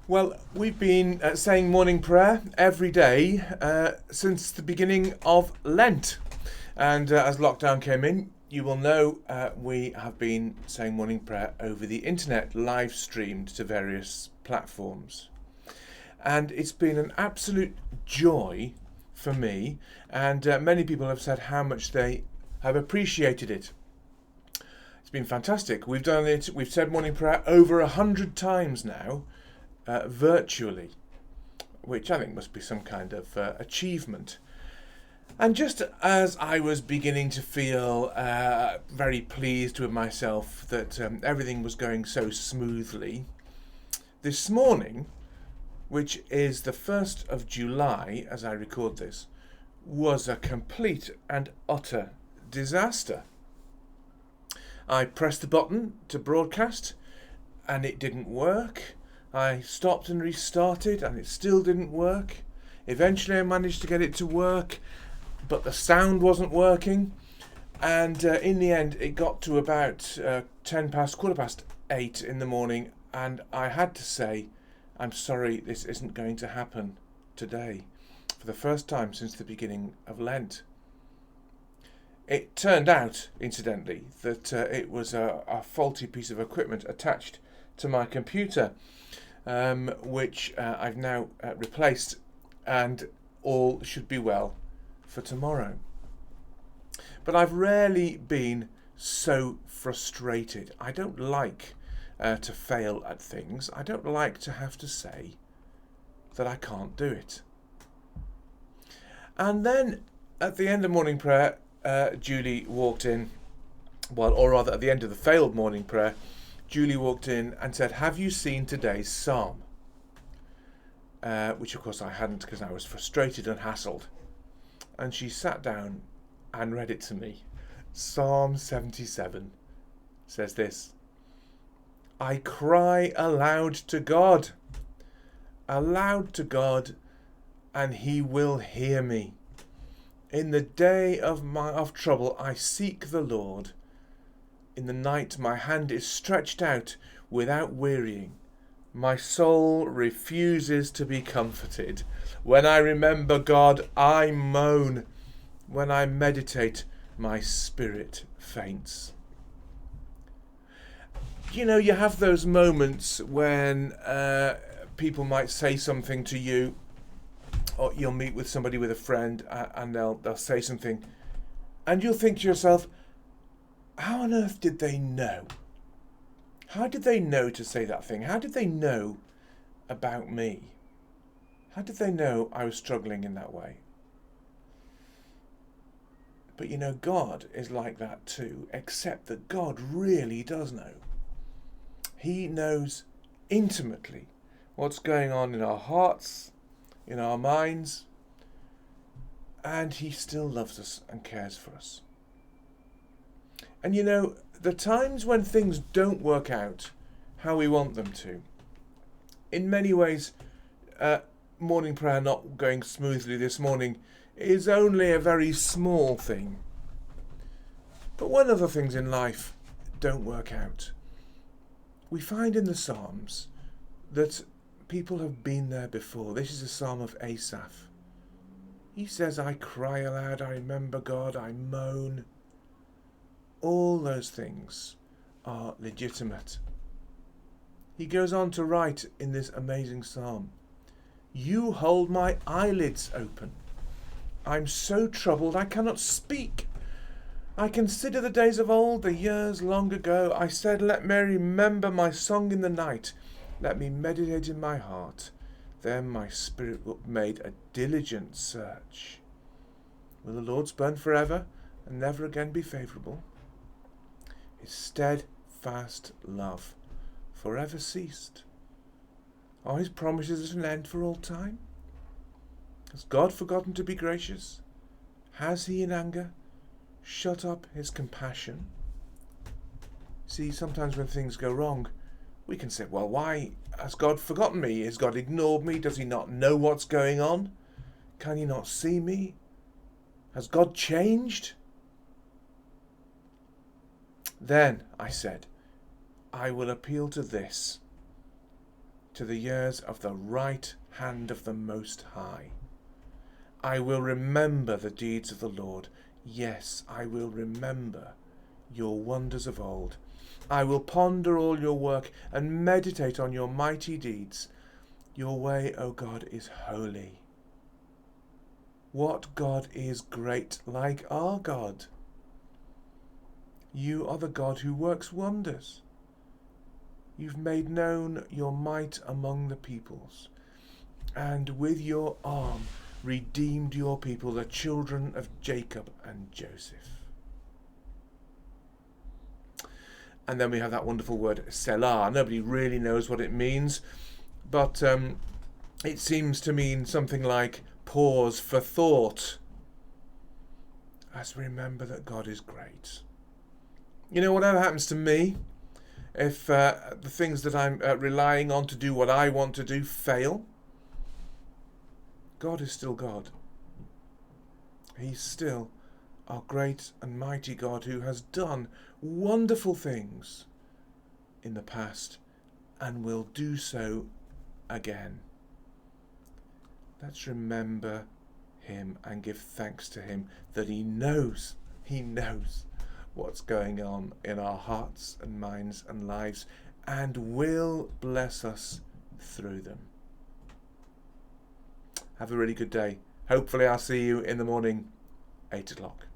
Well, we've been saying morning prayer every day since the beginning of Lent. And as lockdown came in, you will know we have been saying morning prayer over the internet, live streamed to various platforms. And it's been an absolute joy for me, and many people have said how much they have appreciated it. It's been fantastic. We've done it, we've said morning prayer over 100 times now, virtually, which I think must be some kind of achievement. And just as I was beginning to feel very pleased with myself that everything was going so smoothly, this morning, which is the 1st of July as I record this, was a complete and utter disaster. I pressed the button to broadcast and it didn't work. I stopped and restarted and it still didn't work. Eventually I managed to get it to work, but the sound wasn't working. And in the end it got to about 8:10 in the morning, and I had to say, I'm sorry, this isn't going to happen today, for the first time since the beginning of Lent. It turned out, incidentally, that it was a faulty piece of equipment attached to my computer, which I've now replaced, and all should be well for tomorrow. But I've rarely been so frustrated. I don't like to fail at things. I don't like to have to say that I can't do it. And then at the end of morning prayer, Julie walked in, or rather at the end of the failed morning prayer, Julie walked in and said, "Have you seen today's psalm?" Which of course I hadn't, because I was frustrated and hassled. And she sat down and read it to me. Psalm 77 says this: I cry aloud to God, and he will hear me. In the day of trouble I seek the Lord. In the night my hand is stretched out without wearying. My soul refuses to be comforted. When I remember God, I moan. When I meditate, my spirit faints. You know, you have those moments when people might say something to you, or you'll meet with somebody, with a friend, and they'll say something, and you'll think to yourself, how on earth did they know? How did they know to say that thing? How did they know about me? How did they know I was struggling in that way? But you know, God is like that too, except that God really does know. He knows intimately what's going on in our hearts, in our minds, and he still loves us and cares for us. And you know, the times when things don't work out how we want them to, in many ways, morning prayer not going smoothly this morning is only a very small thing. But when other things in life don't work out, we find in the Psalms that people have been there before. This is a psalm of Asaph. He says, I cry aloud, I remember God, I moan. All those things are legitimate. He goes on to write in this amazing psalm, you hold my eyelids open. I'm so troubled I cannot speak. I consider the days of old, the years long ago. I said, let me remember my song in the night. Let me meditate in my heart. Then my spirit will made a diligent search. Will the Lord spurn forever and never again be favourable? His steadfast love forever ceased. Are his promises at an end for all time? Has God forgotten to be gracious? Has he in anger shut up his compassion? See, sometimes when things go wrong, we can say, well, why has God forgotten me? Has God ignored me? Does he not know what's going on? Can he not see me? Has God changed? Then, I said, I will appeal to this, to the years of the right hand of the Most High. I will remember the deeds of the Lord. Yes, I will remember your wonders of old. I will ponder all your work and meditate on your mighty deeds. Your way, O God, is holy. What God is great like our God? You are the God who works wonders. You've made known your might among the peoples, and with your arm redeemed your people, the children of Jacob and Joseph. And then we have that wonderful word, Selah. Nobody really knows what it means, but it seems to mean something like pause for thought, as we remember that God is great. You know, whatever happens to me, if the things that I'm relying on to do what I want to do fail, God is still God. He's still our great and mighty God who has done wonderful things in the past and will do so again. Let's remember him and give thanks to him that he knows what's going on in our hearts and minds and lives and will bless us through them. Have a really good day. Hopefully I'll see you in the morning, 8 o'clock.